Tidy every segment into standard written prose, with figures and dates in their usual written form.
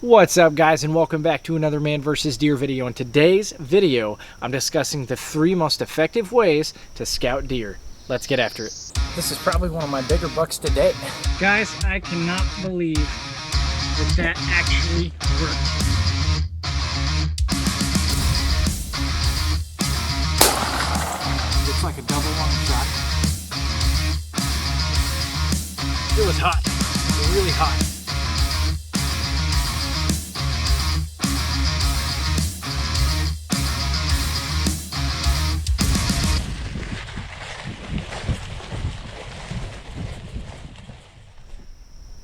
What's up, guys, and welcome back to another man versus deer video. In today's video, I'm discussing the 3 most effective ways to scout deer. Let's get after it. This is probably one of my bigger bucks to date. Guys, I cannot believe that actually worked. Looks like a double long shot. It was hot, really hot.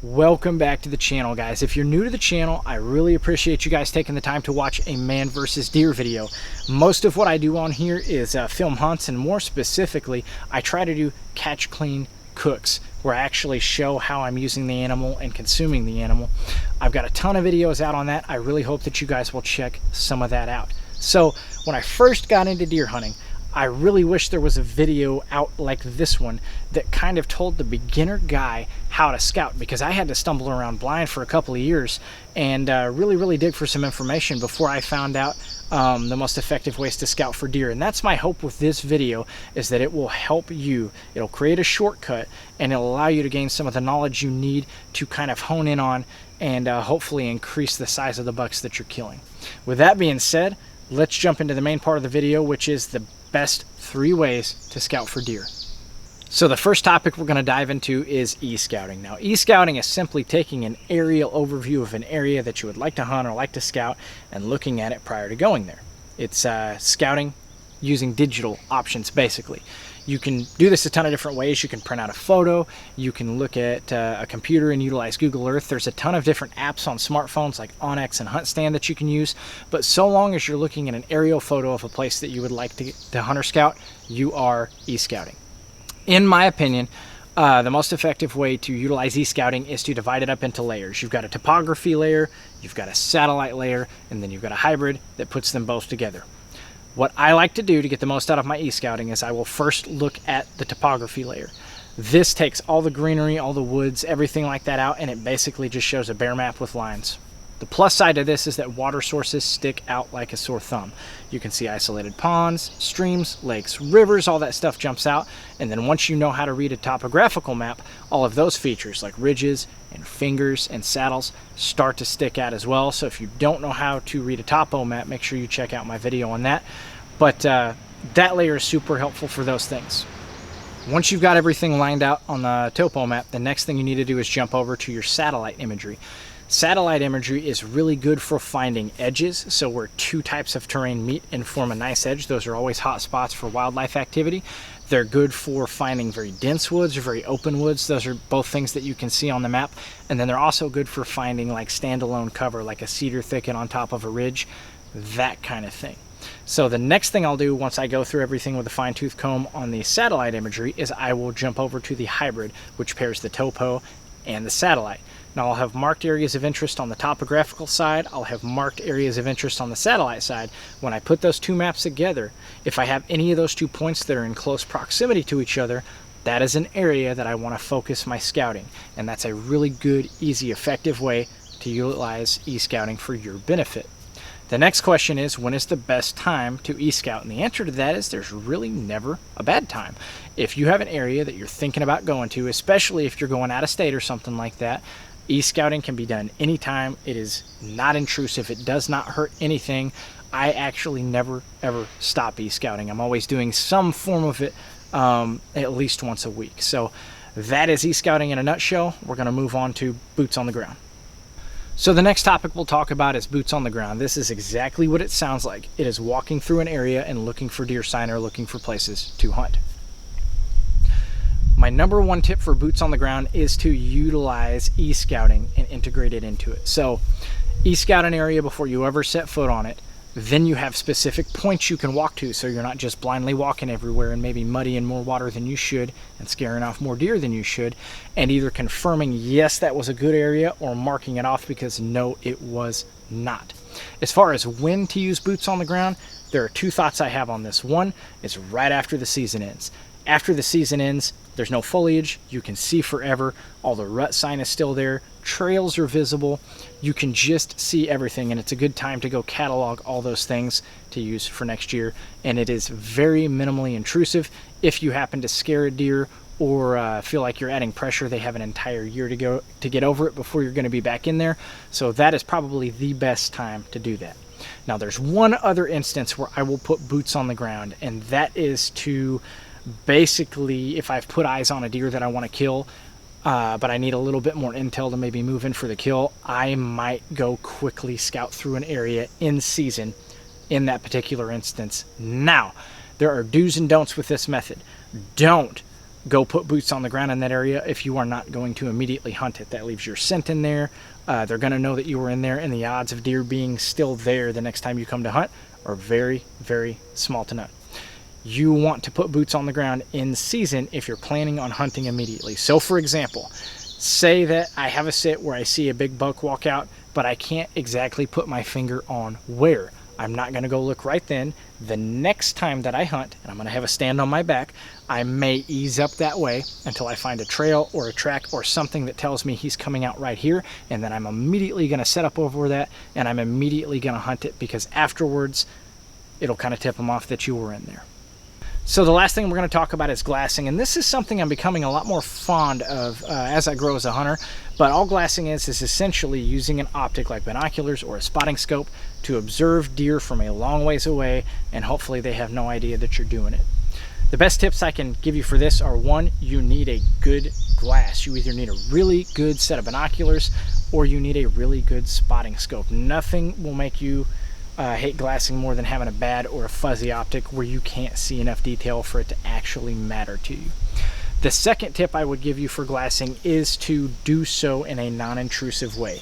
Welcome back to the channel, guys. If you're new to the channel, I really appreciate you guys taking the time to watch a man versus deer video. Most of what I do on here is film hunts, and more specifically, I try to do catch, clean, cooks, where I actually show how I'm using the animal and consuming the animal. I've got a ton of videos out on that. I really hope that you guys will check some of that out. So when I first got into deer hunting, I really wish there was a video out like this one that kind of told the beginner guy how to scout, because I had to stumble around blind for a couple of years and really dig for some information before I found out the most effective ways to scout for deer. And that's my hope with this video, is that it will help you. It'll create a shortcut and it'll allow you to gain some of the knowledge you need to kind of hone in on and hopefully increase the size of the bucks that you're killing. With that being said, let's jump into the main part of the video, which is the best 3 ways to scout for deer. So the first topic we're going to dive into is e-scouting. Now, e-scouting is simply taking an aerial overview of an area that you would like to hunt or like to scout and looking at it prior to going there. It's scouting using digital options, basically. You can do this a ton of different ways. You can print out a photo, you can look at a computer and utilize Google Earth. There's a ton of different apps on smartphones like Onyx and HuntStand that you can use, but so long as you're looking at an aerial photo of a place that you would like to hunt or scout, you are e-scouting. In my opinion, the most effective way to utilize e-scouting is to divide it up into layers. You've got a topography layer, you've got a satellite layer, and then you've got a hybrid that puts them both together. What I like to do to get the most out of my e-scouting is I will first look at the topography layer. This takes all the greenery, all the woods, everything like that out, and it basically just shows a bare map with lines. The plus side of this is that water sources stick out like a sore thumb. You can see isolated ponds, streams, lakes, rivers, all that stuff jumps out. And then once you know how to read a topographical map, all of those features like ridges and fingers and saddles start to stick out as well. So if you don't know how to read a topo map, make sure you check out my video on that. But that layer is super helpful for those things. Once you've got everything lined out on the topo map, the next thing you need to do is jump over to your satellite imagery. Satellite imagery is really good for finding edges, so where 2 types of terrain meet and form a nice edge. Those are always hot spots for wildlife activity. They're good for finding very dense woods or very open woods. Those are both things that you can see on the map. And then they're also good for finding like standalone cover, like a cedar thicket on top of a ridge, that kind of thing. So the next thing I'll do once I go through everything with a fine-tooth comb on the satellite imagery is I will jump over to the hybrid, which pairs the topo and the satellite. Now I'll have marked areas of interest on the topographical side, I'll have marked areas of interest on the satellite side. When I put those 2 maps together, if I have any of those 2 points that are in close proximity to each other, that is an area that I want to focus my scouting. And that's a really good, easy, effective way to utilize e-scouting for your benefit. The next question is, when is the best time to e-scout? And the answer to that is there's really never a bad time. If you have an area that you're thinking about going to, especially if you're going out of state or something like that, e-scouting can be done anytime. It is not intrusive. It does not hurt anything. I actually never ever stop e-scouting. I'm always doing some form of it at least once a week. So that is e-scouting in a nutshell. We're going to move on to boots on the ground. So the next topic we'll talk about is boots on the ground. This is exactly what it sounds like. It is walking through an area and looking for deer sign or looking for places to hunt. My number 1 tip for boots on the ground is to utilize e-scouting and integrate it into it. So e-scout an area before you ever set foot on it. Then you have specific points you can walk to, so you're not just blindly walking everywhere and maybe muddying more water than you should and scaring off more deer than you should, and either confirming yes, that was a good area, or marking it off because no, it was not. As far as when to use boots on the ground, there are 2 thoughts I have on this. One is right after the season ends. After the season ends, there's no foliage, you can see forever, all the rut sign is still there, trails are visible, you can just see everything, and it's a good time to go catalog all those things to use for next year. And it is very minimally intrusive. If you happen to scare a deer or feel like you're adding pressure, they have an entire year to get over it before you're going to be back in there. So that is probably the best time to do that. Now there's one other instance where I will put boots on the ground, and that is to basically, if I've put eyes on a deer that I want to kill, but I need a little bit more intel to maybe move in for the kill, I might go quickly scout through an area in season in that particular instance. Now, there are do's and don'ts with this method. Don't go put boots on the ground in that area if you are not going to immediately hunt it. That leaves your scent in there. They're going to know that you were in there, and the odds of deer being still there the next time you come to hunt are very, very small to none. You want to put boots on the ground in season if you're planning on hunting immediately. So for example, say that I have a sit where I see a big buck walk out, but I can't exactly put my finger on where. I'm not going to go look right then. The next time that I hunt, and I'm going to have a stand on my back, I may ease up that way until I find a trail or a track or something that tells me he's coming out right here, and then I'm immediately going to set up over that, and I'm immediately going to hunt it, because afterwards it'll kind of tip them off that you were in there. So the last thing we're going to talk about is glassing, and this is something I'm becoming a lot more fond of as I grow as a hunter. But all glassing is essentially using an optic like binoculars or a spotting scope to observe deer from a long ways away, and hopefully they have no idea that you're doing it. The best tips I can give you for this are: one, you need a good glass. You either need a really good set of binoculars or you need a really good spotting scope. Nothing will make you hate glassing more than having a bad or a fuzzy optic where you can't see enough detail for it to actually matter to you. The second tip I would give you for glassing is to do so in a non-intrusive way.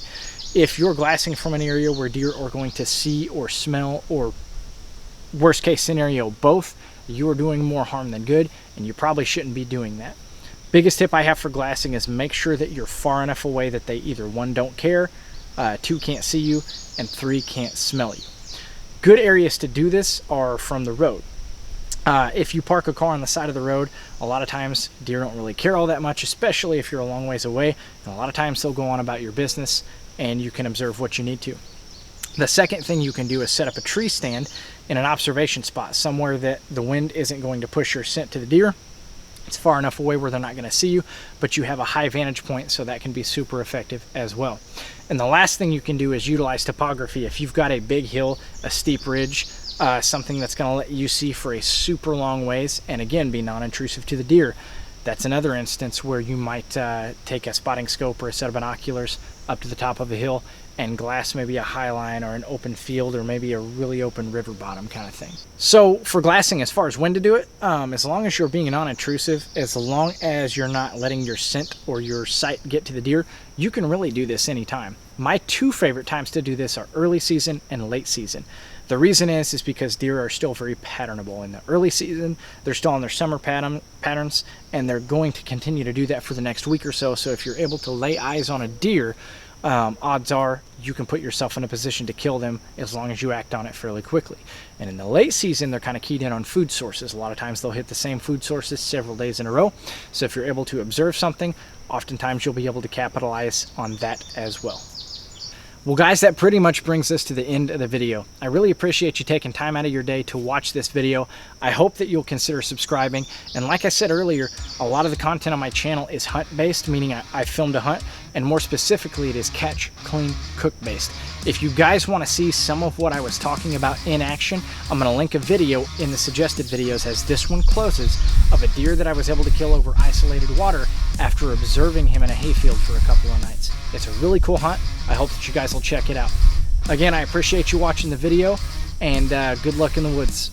If you're glassing from an area where deer are going to see or smell, or worst case scenario both, you are doing more harm than good, and you probably shouldn't be doing that. Biggest tip I have for glassing is make sure that you're far enough away that they either, one, don't care, two, can't see you, and three, can't smell you. Good areas to do this are from the road. If you park a car on the side of the road, a lot of times deer don't really care all that much, especially if you're a long ways away, and a lot of times they'll go on about your business and you can observe what you need to. The second thing you can do is set up a tree stand in an observation spot, somewhere that the wind isn't going to push your scent to the deer. It's far enough away where they're not going to see you, but you have a high vantage point, so that can be super effective as well. And the last thing you can do is utilize topography. If you've got a big hill, a steep ridge, something that's going to let you see for a super long ways, and again be non-intrusive to the deer, that's another instance where you might take a spotting scope or a set of binoculars up to the top of a hill and glass maybe a high line or an open field or maybe a really open river bottom kind of thing. So for glassing, as far as when to do it, as long as you're being non-intrusive, as long as you're not letting your scent or your sight get to the deer, you can really do this anytime. My two favorite times to do this are early season and late season. The reason is because deer are still very patternable. In the early season, they're still on their summer patterns, and they're going to continue to do that for the next week or so. So if you're able to lay eyes on a deer, odds are you can put yourself in a position to kill them as long as you act on it fairly quickly. And in the late season, they're kind of keyed in on food sources. A lot of times they'll hit the same food sources several days in a row. So if you're able to observe something, oftentimes you'll be able to capitalize on that as well. Well guys, that pretty much brings us to the end of the video. I really appreciate you taking time out of your day to watch this video. I hope that you'll consider subscribing. And like I said earlier, a lot of the content on my channel is hunt based, meaning I filmed a hunt, and more specifically it is catch, clean, cook based. If you guys want to see some of what I was talking about in action, I'm going to link a video in the suggested videos as this one closes of a deer that I was able to kill over isolated water after observing him in a hayfield for a couple of nights. It's a really cool hunt. I hope that you guys will check it out. Again, I appreciate you watching the video, and good luck in the woods.